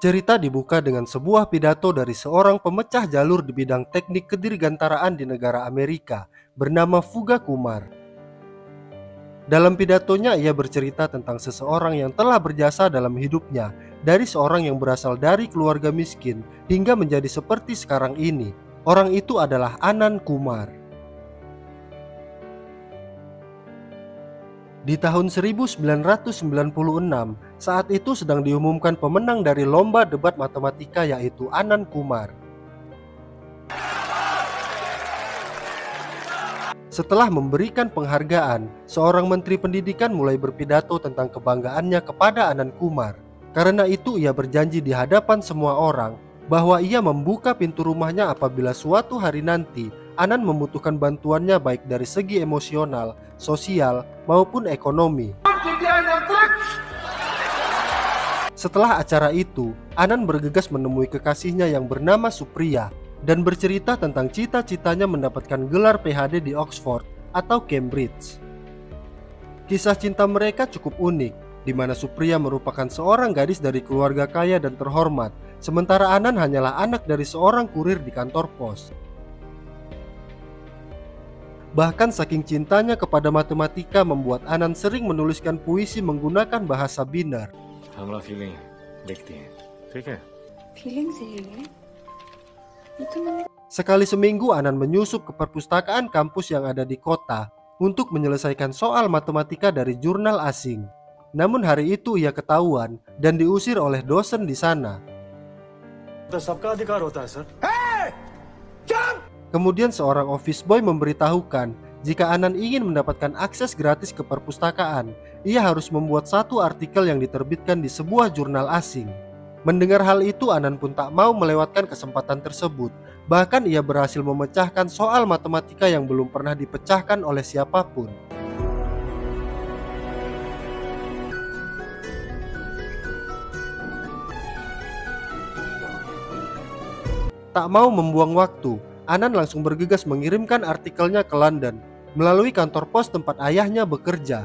Cerita dibuka dengan sebuah pidato dari seorang pemecah jalur di bidang teknik kedirgantaraan di negara Amerika bernama Fuga Kumar. Dalam pidatonya ia bercerita tentang seseorang yang telah berjasa dalam hidupnya, dari seorang yang berasal dari keluarga miskin hingga menjadi seperti sekarang ini. Orang itu adalah Anand Kumar. Di tahun 1996, saat itu sedang diumumkan pemenang dari lomba debat matematika, yaitu Anand Kumar. Setelah memberikan penghargaan, seorang menteri pendidikan mulai berpidato tentang kebanggaannya kepada Anand Kumar. Karena itu ia berjanji di hadapan semua orang bahwa ia membuka pintu rumahnya apabila suatu hari nanti Anand membutuhkan bantuannya baik dari segi emosional, sosial, maupun ekonomi. Setelah acara itu, Anand bergegas menemui kekasihnya yang bernama Supriya dan bercerita tentang cita-citanya mendapatkan gelar PhD di Oxford atau Cambridge. Kisah cinta mereka cukup unik, di mana Supriya merupakan seorang gadis dari keluarga kaya dan terhormat, sementara Anand hanyalah anak dari seorang kurir di kantor pos. Bahkan saking cintanya kepada matematika membuat Anand sering menuliskan puisi menggunakan bahasa Biner. Sekali seminggu Anand menyusup ke perpustakaan kampus yang ada di kota untuk menyelesaikan soal matematika dari jurnal asing. Namun hari itu ia ketahuan dan diusir oleh dosen di sana. Kemudian seorang office boy memberitahukan jika Anand ingin mendapatkan akses gratis ke perpustakaan, ia harus membuat satu artikel yang diterbitkan di sebuah jurnal asing. Mendengar hal itu, Anand pun tak mau melewatkan kesempatan tersebut. Bahkan ia berhasil memecahkan soal matematika yang belum pernah dipecahkan oleh siapapun. Tak mau membuang waktu, Anand langsung bergegas mengirimkan artikelnya ke London melalui kantor pos tempat ayahnya bekerja.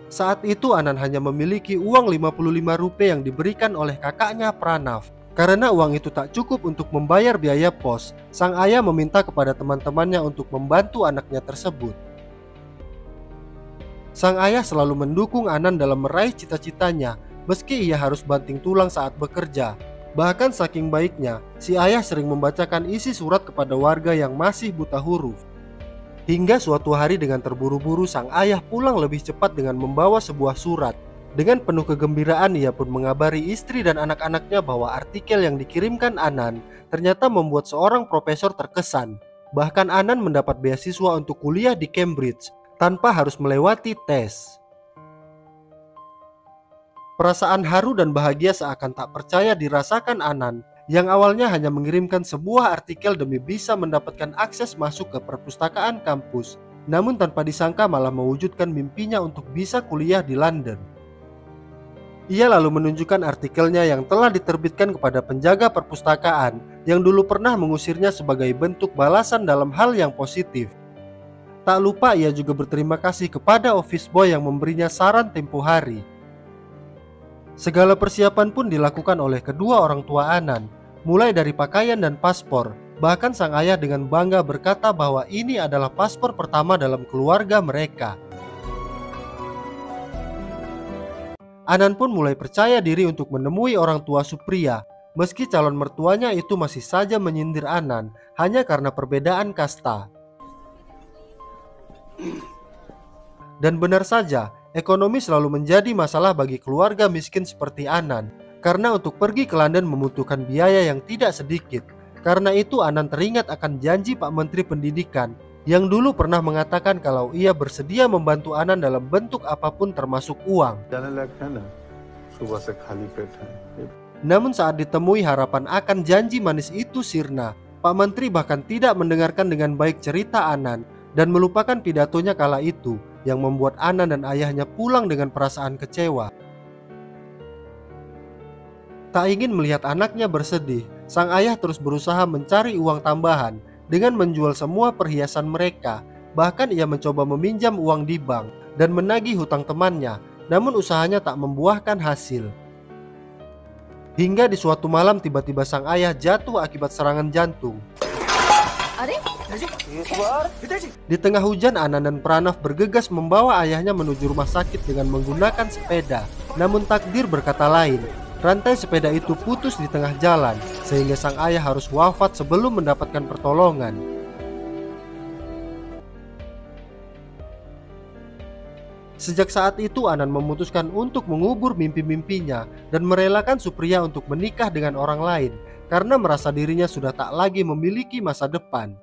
Saat itu Anand hanya memiliki uang 55 rupiah yang diberikan oleh kakaknya Pranav. Karena uang itu tak cukup untuk membayar biaya pos, sang ayah meminta kepada teman-temannya untuk membantu anaknya tersebut. Sang ayah selalu mendukung Anand dalam meraih cita-citanya, meski ia harus banting tulang saat bekerja. Bahkan saking baiknya, si ayah sering membacakan isi surat kepada warga yang masih buta huruf. Hingga suatu hari dengan terburu-buru sang ayah pulang lebih cepat dengan membawa sebuah surat. Dengan penuh kegembiraan ia pun mengabari istri dan anak-anaknya bahwa artikel yang dikirimkan Anand ternyata membuat seorang profesor terkesan. Bahkan Anand mendapat beasiswa untuk kuliah di Cambridge tanpa harus melewati tes. Perasaan haru dan bahagia seakan tak percaya dirasakan Anand yang awalnya hanya mengirimkan sebuah artikel demi bisa mendapatkan akses masuk ke perpustakaan kampus, namun tanpa disangka malah mewujudkan mimpinya untuk bisa kuliah di London. Ia lalu menunjukkan artikelnya yang telah diterbitkan kepada penjaga perpustakaan yang dulu pernah mengusirnya sebagai bentuk balasan dalam hal yang positif. Tak lupa ia juga berterima kasih kepada office boy yang memberinya saran tempo hari. Segala persiapan pun dilakukan oleh kedua orang tua Anand, mulai dari pakaian dan paspor. Bahkan sang ayah dengan bangga berkata bahwa ini adalah paspor pertama dalam keluarga mereka. Anand pun mulai percaya diri untuk menemui orang tua Supriya, meski calon mertuanya itu masih saja menyindir Anand hanya karena perbedaan kasta. Dan benar saja, ekonomi selalu menjadi masalah bagi keluarga miskin seperti Anand, karena untuk pergi ke London membutuhkan biaya yang tidak sedikit. Karena itu Anand teringat akan janji Pak Menteri Pendidikan yang dulu pernah mengatakan kalau ia bersedia membantu Anand dalam bentuk apapun termasuk uang. Namun saat ditemui harapan akan janji manis itu sirna. Pak Menteri bahkan tidak mendengarkan dengan baik cerita Anand. dan melupakan pidatonya kala itu yang membuat Anan dan ayahnya pulang dengan perasaan kecewa. Tak ingin melihat anaknya bersedih, sang ayah terus berusaha mencari uang tambahan dengan menjual semua perhiasan mereka. Bahkan ia mencoba meminjam uang di bank dan menagih hutang temannya, namun usahanya tak membuahkan hasil. Hingga di suatu malam tiba-tiba sang ayah jatuh akibat serangan jantung. Di tengah hujan, Anan dan Pranav bergegas membawa ayahnya menuju rumah sakit dengan menggunakan sepeda. Namun takdir berkata lain. Rantai sepeda itu putus di tengah jalan, sehingga sang ayah harus wafat sebelum mendapatkan pertolongan. Sejak saat itu Anan memutuskan untuk mengubur mimpi-mimpinya dan merelakan Supriya untuk menikah dengan orang lain karena merasa dirinya sudah tak lagi memiliki masa depan.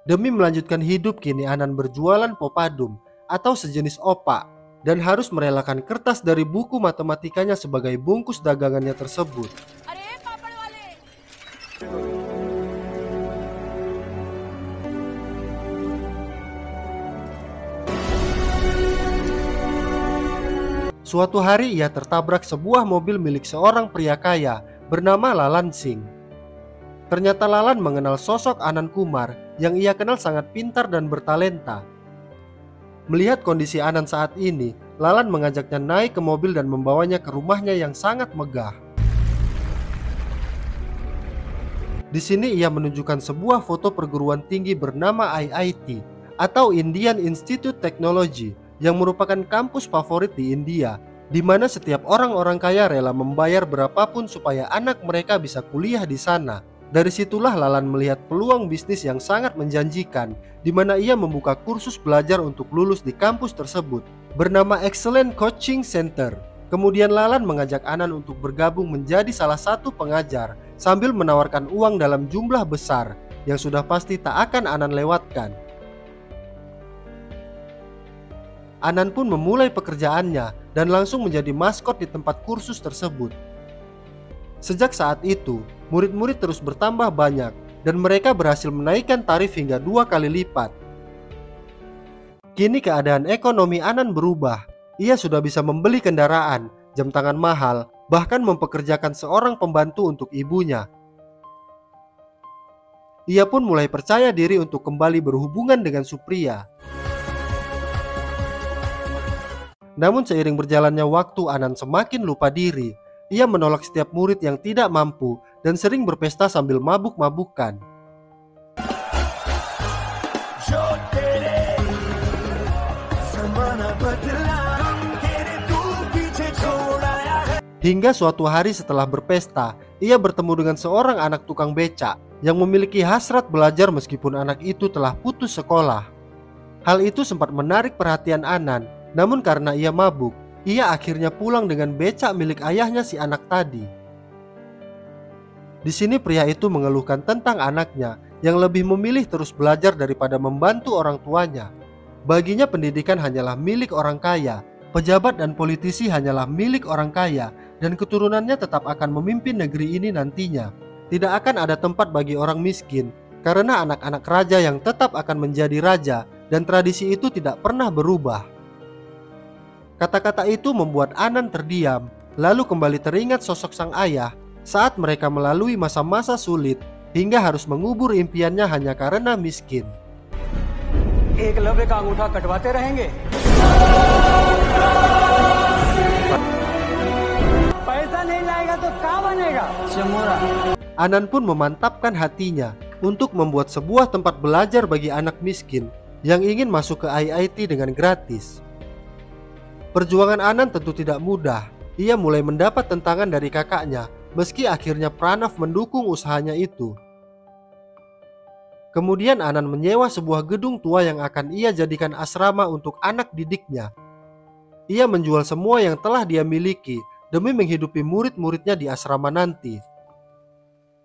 Demi melanjutkan hidup, kini Anan berjualan popadum atau sejenis opak dan harus merelakan kertas dari buku matematikanya sebagai bungkus dagangannya tersebut. Suatu hari ia tertabrak sebuah mobil milik seorang pria kaya bernama Lalan Singh. Ternyata Lalan mengenal sosok Anand Kumar yang ia kenal sangat pintar dan bertalenta. Melihat kondisi Anand saat ini, Lalan mengajaknya naik ke mobil dan membawanya ke rumahnya yang sangat megah. Di sini ia menunjukkan sebuah foto perguruan tinggi bernama IIT atau Indian Institute Technology yang merupakan kampus favorit di India, di mana setiap orang-orang kaya rela membayar berapapun supaya anak mereka bisa kuliah di sana. Dari situlah Lalan melihat peluang bisnis yang sangat menjanjikan, di mana ia membuka kursus belajar untuk lulus di kampus tersebut bernama Excellent Coaching Center. Kemudian Lalan mengajak Anand untuk bergabung menjadi salah satu pengajar sambil menawarkan uang dalam jumlah besar yang sudah pasti tak akan Anand lewatkan. Anand pun memulai pekerjaannya dan langsung menjadi maskot di tempat kursus tersebut. Sejak saat itu, murid-murid terus bertambah banyak dan mereka berhasil menaikkan tarif hingga 2 kali lipat. Kini keadaan ekonomi Anand berubah. Ia sudah bisa membeli kendaraan, jam tangan mahal, bahkan mempekerjakan seorang pembantu untuk ibunya. Ia pun mulai percaya diri untuk kembali berhubungan dengan Supriya. Namun seiring berjalannya waktu, Anand semakin lupa diri. Ia menolak setiap murid yang tidak mampu dan sering berpesta sambil mabuk-mabukan. Hingga suatu hari setelah berpesta, ia bertemu dengan seorang anak tukang becak yang memiliki hasrat belajar meskipun anak itu telah putus sekolah. Hal itu sempat menarik perhatian Anand. Namun karena ia mabuk, ia akhirnya pulang dengan becak milik ayahnya si anak tadi. Di sini pria itu mengeluhkan tentang anaknya yang lebih memilih terus belajar daripada membantu orang tuanya. Baginya pendidikan hanyalah milik orang kaya, pejabat dan politisi hanyalah milik orang kaya, dan keturunannya tetap akan memimpin negeri ini nantinya. Tidak akan ada tempat bagi orang miskin, karena anak-anak raja yang tetap akan menjadi raja, dan tradisi itu tidak pernah berubah. Kata-kata itu membuat Anand terdiam, lalu kembali teringat sosok sang ayah saat mereka melalui masa-masa sulit hingga harus mengubur impiannya hanya karena miskin. Anand pun memantapkan hatinya untuk membuat sebuah tempat belajar bagi anak miskin yang ingin masuk ke IIT dengan gratis. Perjuangan Anand tentu tidak mudah. Ia mulai mendapat tentangan dari kakaknya, meski akhirnya Pranav mendukung usahanya itu. Kemudian Anand menyewa sebuah gedung tua yang akan ia jadikan asrama untuk anak didiknya. Ia menjual semua yang telah dia miliki demi menghidupi murid-muridnya di asrama nanti.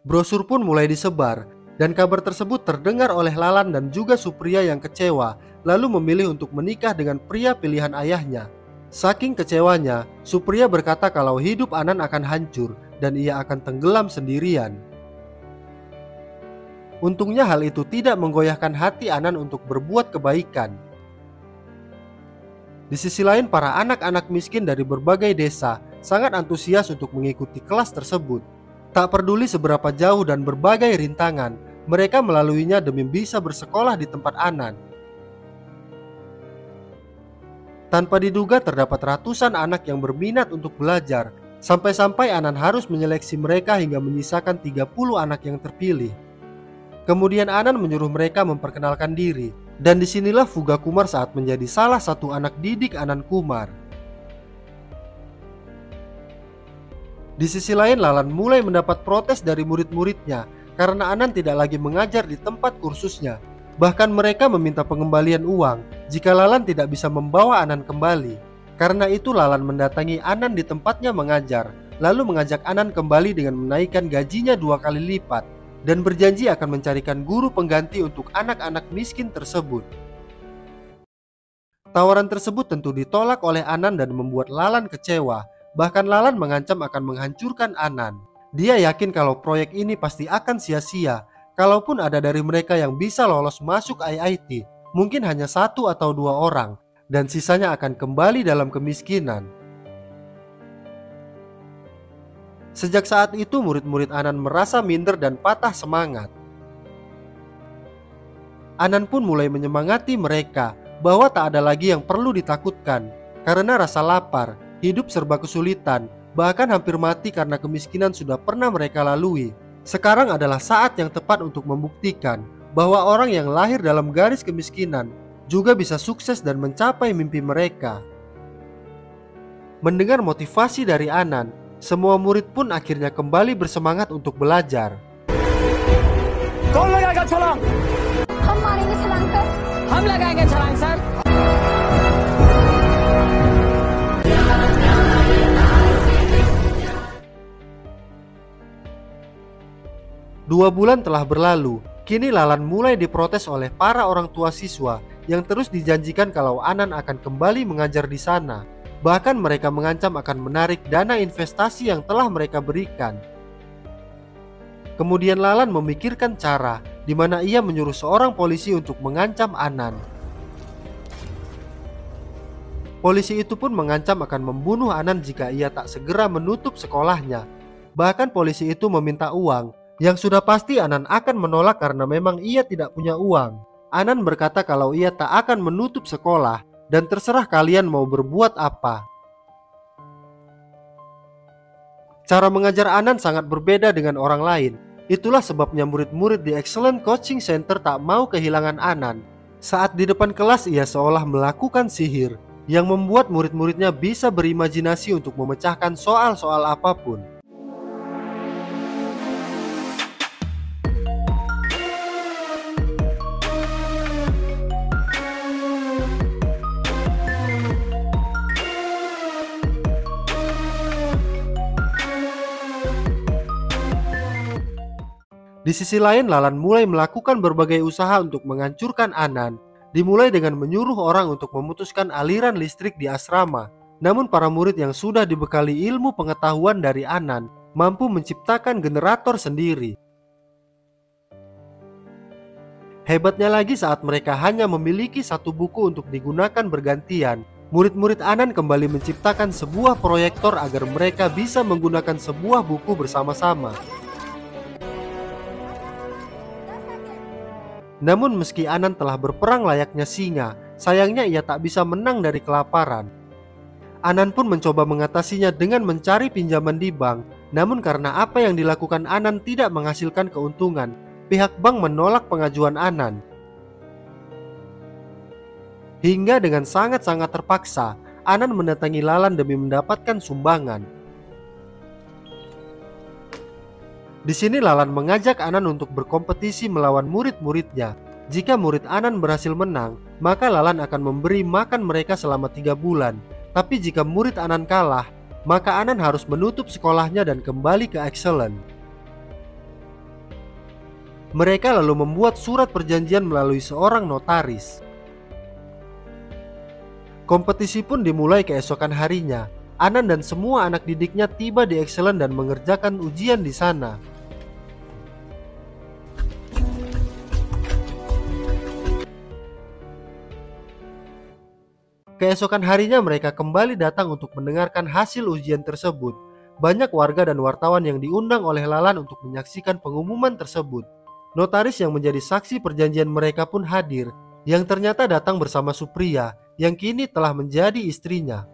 Brosur pun mulai disebar, dan kabar tersebut terdengar oleh Lalan dan juga Supriya yang kecewa, lalu memilih untuk menikah dengan pria pilihan ayahnya. Saking kecewanya, Supriya berkata kalau hidup Anand akan hancur dan ia akan tenggelam sendirian. Untungnya hal itu tidak menggoyahkan hati Anan untuk berbuat kebaikan. Di sisi lain, para anak-anak miskin dari berbagai desa sangat antusias untuk mengikuti kelas tersebut. Tak peduli seberapa jauh dan berbagai rintangan, mereka melaluinya demi bisa bersekolah di tempat Anan. Tanpa diduga terdapat ratusan anak yang berminat untuk belajar, sampai-sampai Anan harus menyeleksi mereka hingga menyisakan 30 anak yang terpilih. Kemudian Anan menyuruh mereka memperkenalkan diri, dan disinilah Fuga Kumar saat menjadi salah satu anak didik Anan Kumar. Di sisi lain, Lalan mulai mendapat protes dari murid-muridnya karena Anan tidak lagi mengajar di tempat kursusnya. Bahkan mereka meminta pengembalian uang jika Lalan tidak bisa membawa Anan kembali. Karena itu Lalan mendatangi Anan di tempatnya mengajar, lalu mengajak Anan kembali dengan menaikkan gajinya 2 kali lipat dan berjanji akan mencarikan guru pengganti untuk anak-anak miskin tersebut. Tawaran tersebut tentu ditolak oleh Anan dan membuat Lalan kecewa. Bahkan Lalan mengancam akan menghancurkan Anan. Dia yakin kalau proyek ini pasti akan sia-sia. Kalaupun ada dari mereka yang bisa lolos masuk IIT, mungkin hanya 1 atau 2 orang, dan sisanya akan kembali dalam kemiskinan. Sejak saat itu murid-murid Anan merasa minder dan patah semangat. Anan pun mulai menyemangati mereka bahwa tak ada lagi yang perlu ditakutkan karena rasa lapar, hidup serba kesulitan, bahkan hampir mati karena kemiskinan sudah pernah mereka lalui. Sekarang adalah saat yang tepat untuk membuktikan bahwa orang yang lahir dalam garis kemiskinan juga bisa sukses dan mencapai mimpi mereka. Mendengar motivasi dari Anan, semua murid pun akhirnya kembali bersemangat untuk belajar. कौन लगाएगा छलांग? हम मारेंगे छलांग सर। हम लगाएंगे छलांग sir. Dua bulan telah berlalu, kini Lalan mulai diprotes oleh para orang tua siswa yang terus dijanjikan kalau Anan akan kembali mengajar di sana. Bahkan mereka mengancam akan menarik dana investasi yang telah mereka berikan. Kemudian Lalan memikirkan cara di mana ia menyuruh seorang polisi untuk mengancam Anan. Polisi itu pun mengancam akan membunuh Anan jika ia tak segera menutup sekolahnya. Bahkan polisi itu meminta uang, yang sudah pasti Anan akan menolak karena memang ia tidak punya uang. Anan berkata kalau ia tak akan menutup sekolah dan terserah kalian mau berbuat apa. Cara mengajar Anan sangat berbeda dengan orang lain. Itulah sebabnya murid-murid di Excellent Coaching Center tak mau kehilangan Anan. Saat di depan kelas ia seolah melakukan sihir yang membuat murid-muridnya bisa berimajinasi untuk memecahkan soal-soal apapun. Di sisi lain, Lalan mulai melakukan berbagai usaha untuk menghancurkan Anan. Dimulai dengan menyuruh orang untuk memutuskan aliran listrik di asrama. Namun para murid yang sudah dibekali ilmu pengetahuan dari Anan mampu menciptakan generator sendiri. Hebatnya lagi, saat mereka hanya memiliki 1 buku untuk digunakan bergantian, murid-murid Anan kembali menciptakan sebuah proyektor agar mereka bisa menggunakan sebuah buku bersama-sama. Namun meski Anan telah berperang layaknya singa, sayangnya ia tak bisa menang dari kelaparan. Anan pun mencoba mengatasinya dengan mencari pinjaman di bank. Namun karena apa yang dilakukan Anan tidak menghasilkan keuntungan, pihak bank menolak pengajuan Anan. Hingga dengan sangat-sangat terpaksa, Anan mendatangi Lalan demi mendapatkan sumbangan. Di sini Lalan mengajak Anan untuk berkompetisi melawan murid-muridnya. Jika murid Anan berhasil menang, maka Lalan akan memberi makan mereka selama 3 bulan. Tapi jika murid Anan kalah, maka Anan harus menutup sekolahnya dan kembali ke Excellent. Mereka lalu membuat surat perjanjian melalui seorang notaris. Kompetisi pun dimulai keesokan harinya. Anan dan semua anak didiknya tiba di Excellent dan mengerjakan ujian di sana. Keesokan harinya mereka kembali datang untuk mendengarkan hasil ujian tersebut. Banyak warga dan wartawan yang diundang oleh Lalan untuk menyaksikan pengumuman tersebut. Notaris yang menjadi saksi perjanjian mereka pun hadir, yang ternyata datang bersama Supriya yang kini telah menjadi istrinya.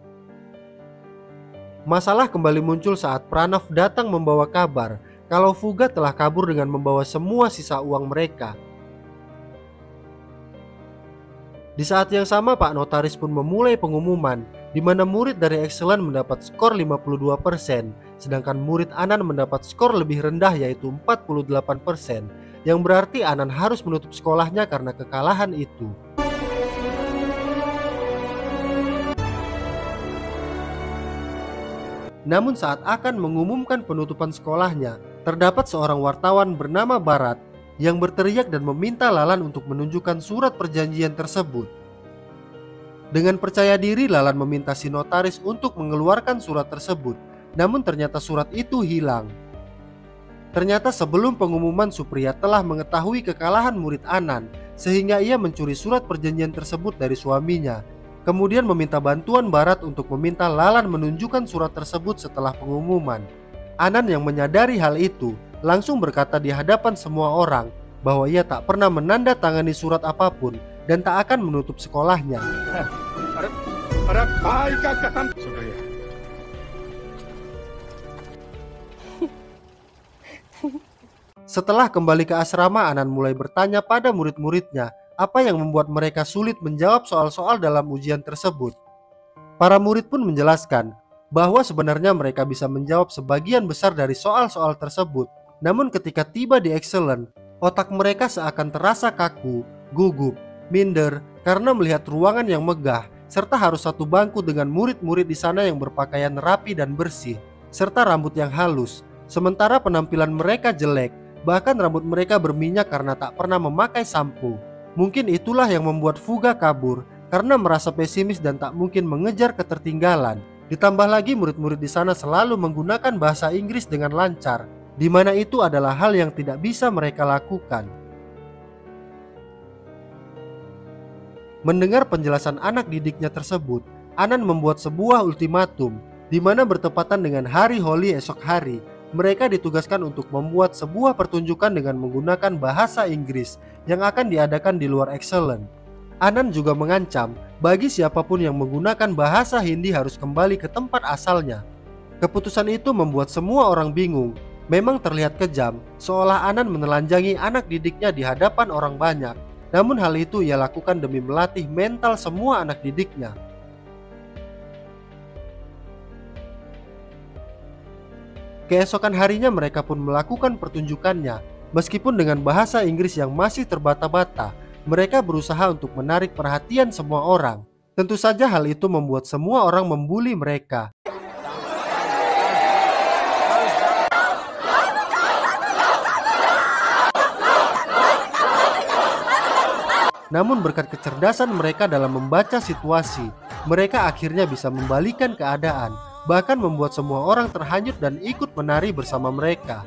Masalah kembali muncul saat Pranav datang membawa kabar kalau Fuga telah kabur dengan membawa semua sisa uang mereka. Di saat yang sama Pak Notaris pun memulai pengumuman di mana murid dari Excellent mendapat skor 52%, sedangkan murid Anan mendapat skor lebih rendah yaitu 48%, yang berarti Anan harus menutup sekolahnya karena kekalahan itu. Namun saat akan mengumumkan penutupan sekolahnya, terdapat seorang wartawan bernama Barat yang berteriak dan meminta Lalan untuk menunjukkan surat perjanjian tersebut. Dengan percaya diri, Lalan meminta si notaris untuk mengeluarkan surat tersebut, namun ternyata surat itu hilang. Ternyata sebelum pengumuman Supriya telah mengetahui kekalahan murid Anan, sehingga ia mencuri surat perjanjian tersebut dari suaminya, kemudian meminta bantuan Barat untuk meminta Lalan menunjukkan surat tersebut setelah pengumuman. Anan yang menyadari hal itu langsung berkata di hadapan semua orang bahwa ia tak pernah menandatangani surat apapun dan tak akan menutup sekolahnya. Setelah kembali ke asrama, Anan mulai bertanya pada murid-muridnya apa yang membuat mereka sulit menjawab soal-soal dalam ujian tersebut. Para murid pun menjelaskan bahwa sebenarnya mereka bisa menjawab sebagian besar dari soal-soal tersebut. Namun ketika tiba di Excellent, otak mereka seakan terasa kaku, gugup, minder karena melihat ruangan yang megah, serta harus satu bangku dengan murid-murid di sana yang berpakaian rapi dan bersih, serta rambut yang halus. Sementara penampilan mereka jelek, bahkan rambut mereka berminyak karena tak pernah memakai sampo. Mungkin itulah yang membuat Fuga kabur karena merasa pesimis dan tak mungkin mengejar ketertinggalan. Ditambah lagi murid-murid di sana selalu menggunakan bahasa Inggris dengan lancar, di mana itu adalah hal yang tidak bisa mereka lakukan. Mendengar penjelasan anak didiknya tersebut, Anan membuat sebuah ultimatum, di mana bertepatan dengan hari Holi esok hari, mereka ditugaskan untuk membuat sebuah pertunjukan dengan menggunakan bahasa Inggris yang akan diadakan di luar Excellent. Anan juga mengancam bagi siapapun yang menggunakan bahasa Hindi harus kembali ke tempat asalnya. Keputusan itu membuat semua orang bingung. Memang terlihat kejam, seolah Anan menelanjangi anak didiknya di hadapan orang banyak. Namun hal itu ia lakukan demi melatih mental semua anak didiknya. Keesokan harinya mereka pun melakukan pertunjukannya. Meskipun dengan bahasa Inggris yang masih terbata-bata, mereka berusaha untuk menarik perhatian semua orang. Tentu saja hal itu membuat semua orang membuli mereka. Namun berkat kecerdasan mereka dalam membaca situasi, mereka akhirnya bisa membalikan keadaan, bahkan membuat semua orang terhanyut dan ikut menari bersama mereka.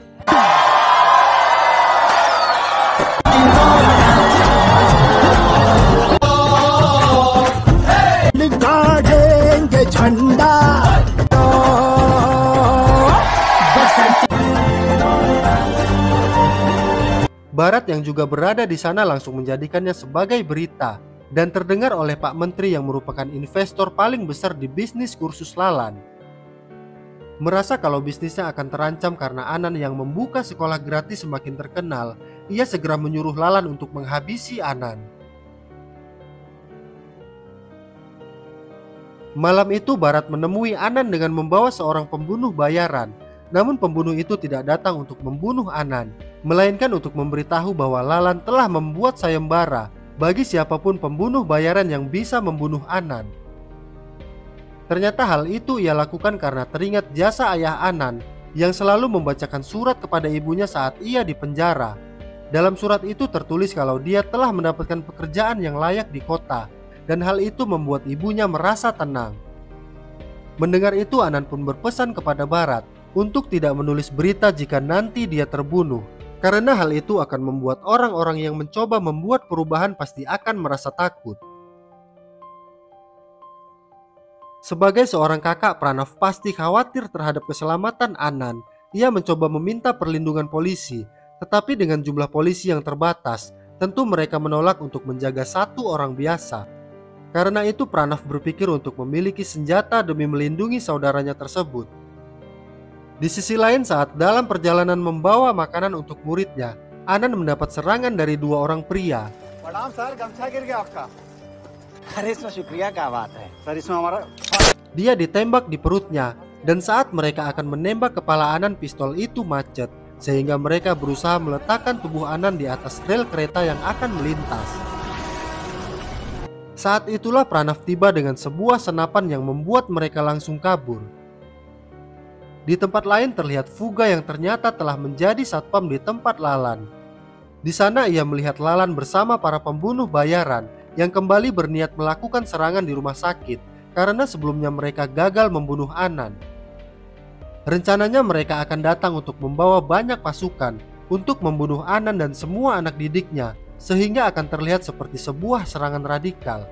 Barat yang juga berada di sana langsung menjadikannya sebagai berita dan terdengar oleh Pak Menteri yang merupakan investor paling besar di bisnis kursus Lalan. Merasa kalau bisnisnya akan terancam karena Anan yang membuka sekolah gratis semakin terkenal, ia segera menyuruh Lalan untuk menghabisi Anan. Malam itu Barat menemui Anan dengan membawa seorang pembunuh bayaran. Namun pembunuh itu tidak datang untuk membunuh Anan, melainkan untuk memberitahu bahwa Lalan telah membuat sayembara bagi siapapun pembunuh bayaran yang bisa membunuh Anan. Ternyata hal itu ia lakukan karena teringat jasa ayah Anan yang selalu membacakan surat kepada ibunya saat ia di penjara. Dalam surat itu tertulis kalau dia telah mendapatkan pekerjaan yang layak di kota, dan hal itu membuat ibunya merasa tenang. Mendengar itu Anan pun berpesan kepada Barat untuk tidak menulis berita jika nanti dia terbunuh, karena hal itu akan membuat orang-orang yang mencoba membuat perubahan pasti akan merasa takut. Sebagai seorang kakak, Pranav pasti khawatir terhadap keselamatan Anand. Ia mencoba meminta perlindungan polisi, tetapi dengan jumlah polisi yang terbatas, tentu mereka menolak untuk menjaga satu orang biasa. Karena itu Pranav berpikir untuk memiliki senjata demi melindungi saudaranya tersebut. Di sisi lain, saat dalam perjalanan membawa makanan untuk muridnya, Anand mendapat serangan dari dua orang pria. प्रणाम सर गमछा गिर गया आपका अरे इसमें शुक्रिया क्या बात है सर इसमें हमारा Dia ditembak di perutnya, dan saat mereka akan menembak kepala Anand, pistol itu macet, sehingga mereka berusaha meletakkan tubuh Anand di atas rel kereta yang akan melintas. Saat itulah Pranav tiba dengan sebuah senapan yang membuat mereka langsung kabur. Di tempat lain terlihat Fuga yang ternyata telah menjadi satpam di tempat Lalan. Di sana ia melihat Lalan bersama para pembunuh bayaran yang kembali berniat melakukan serangan di rumah sakit karena sebelumnya mereka gagal membunuh Anand. Rencananya mereka akan datang untuk membawa banyak pasukan untuk membunuh Anand dan semua anak didiknya, sehingga akan terlihat seperti sebuah serangan radikal.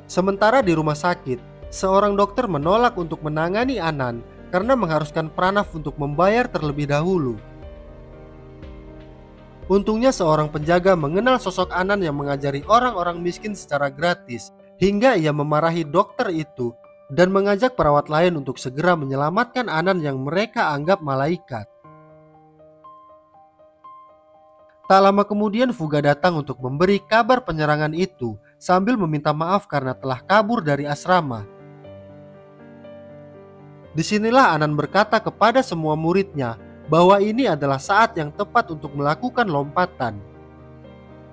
Sementara di rumah sakit, seorang dokter menolak untuk menangani Anand karena mengharuskan Pranav untuk membayar terlebih dahulu. Untungnya seorang penjaga mengenal sosok Anand yang mengajari orang-orang miskin secara gratis, hingga ia memarahi dokter itu dan mengajak perawat lain untuk segera menyelamatkan Anand yang mereka anggap malaikat. Tak lama kemudian Fuga datang untuk memberi kabar penyerangan itu sambil meminta maaf karena telah kabur dari asrama. Disinilah Anand berkata kepada semua muridnya bahwa ini adalah saat yang tepat untuk melakukan lompatan.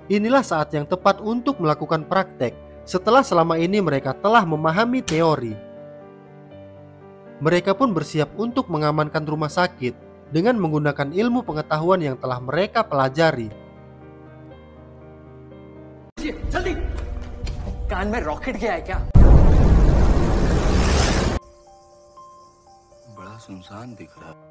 Inilah saat yang tepat untuk melakukan praktek setelah selama ini mereka telah memahami teori. Mereka pun bersiap untuk mengamankan rumah sakit dengan menggunakan ilmu pengetahuan yang telah mereka pelajari. जल्दी कान में रॉकेट गया है क्या बड़ा सुनसान दिख रहा है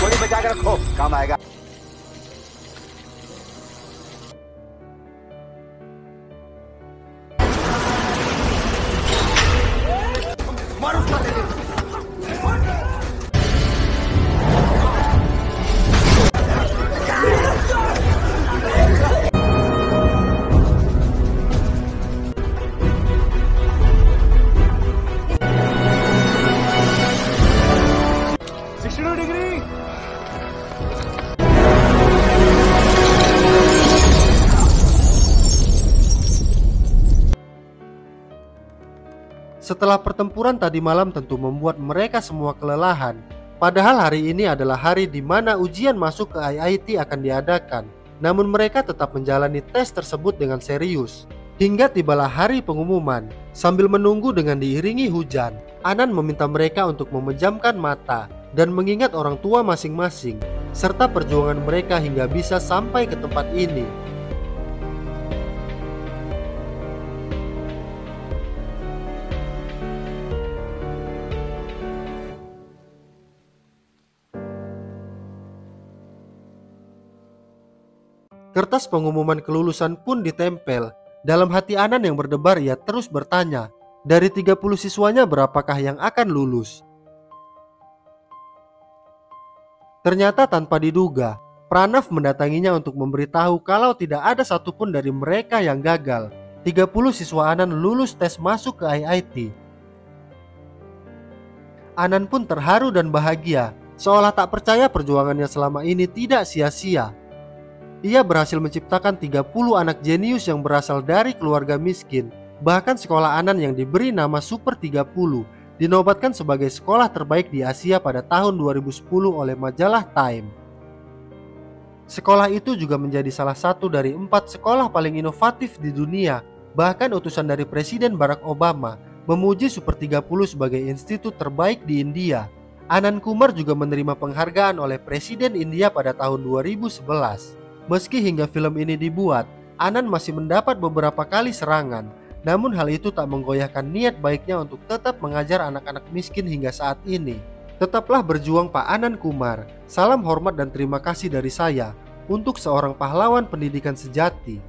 गोली बचा के रखो काम आएगा Setelah pertempuran tadi malam tentu membuat mereka semua kelelahan. Padahal hari ini adalah hari di mana ujian masuk ke IIT akan diadakan. Namun mereka tetap menjalani tes tersebut dengan serius. Hingga tibalah hari pengumuman. Sambil menunggu dengan diiringi hujan, Anand meminta mereka untuk memejamkan mata dan mengingat orang tua masing-masing, serta perjuangan mereka hingga bisa sampai ke tempat ini. Kertas pengumuman kelulusan pun ditempel. Dalam hati Anand yang berdebar, ia terus bertanya, dari 30 siswanya berapakah yang akan lulus? Ternyata tanpa diduga, Pranav mendatanginya untuk memberitahu kalau tidak ada satupun dari mereka yang gagal. 30 siswa Anand lulus tes masuk ke IIT. Anand pun terharu dan bahagia, seolah tak percaya perjuangannya selama ini tidak sia-sia. Ia berhasil menciptakan 30 anak jenius yang berasal dari keluarga miskin. Bahkan sekolah Anand yang diberi nama Super 30 dinobatkan sebagai sekolah terbaik di Asia pada tahun 2010 oleh majalah Time. Sekolah itu juga menjadi salah satu dari 4 sekolah paling inovatif di dunia. Bahkan utusan dari Presiden Barack Obama memuji Super 30 sebagai institut terbaik di India. Anand Kumar juga menerima penghargaan oleh Presiden India pada tahun 2011. Meski hingga film ini dibuat, Anand masih mendapat beberapa kali serangan. Namun hal itu tak menggoyahkan niat baiknya untuk tetap mengajar anak-anak miskin hingga saat ini. Tetaplah berjuang Pak Anan Kumar. Salam hormat dan terima kasih dari saya untuk seorang pahlawan pendidikan sejati.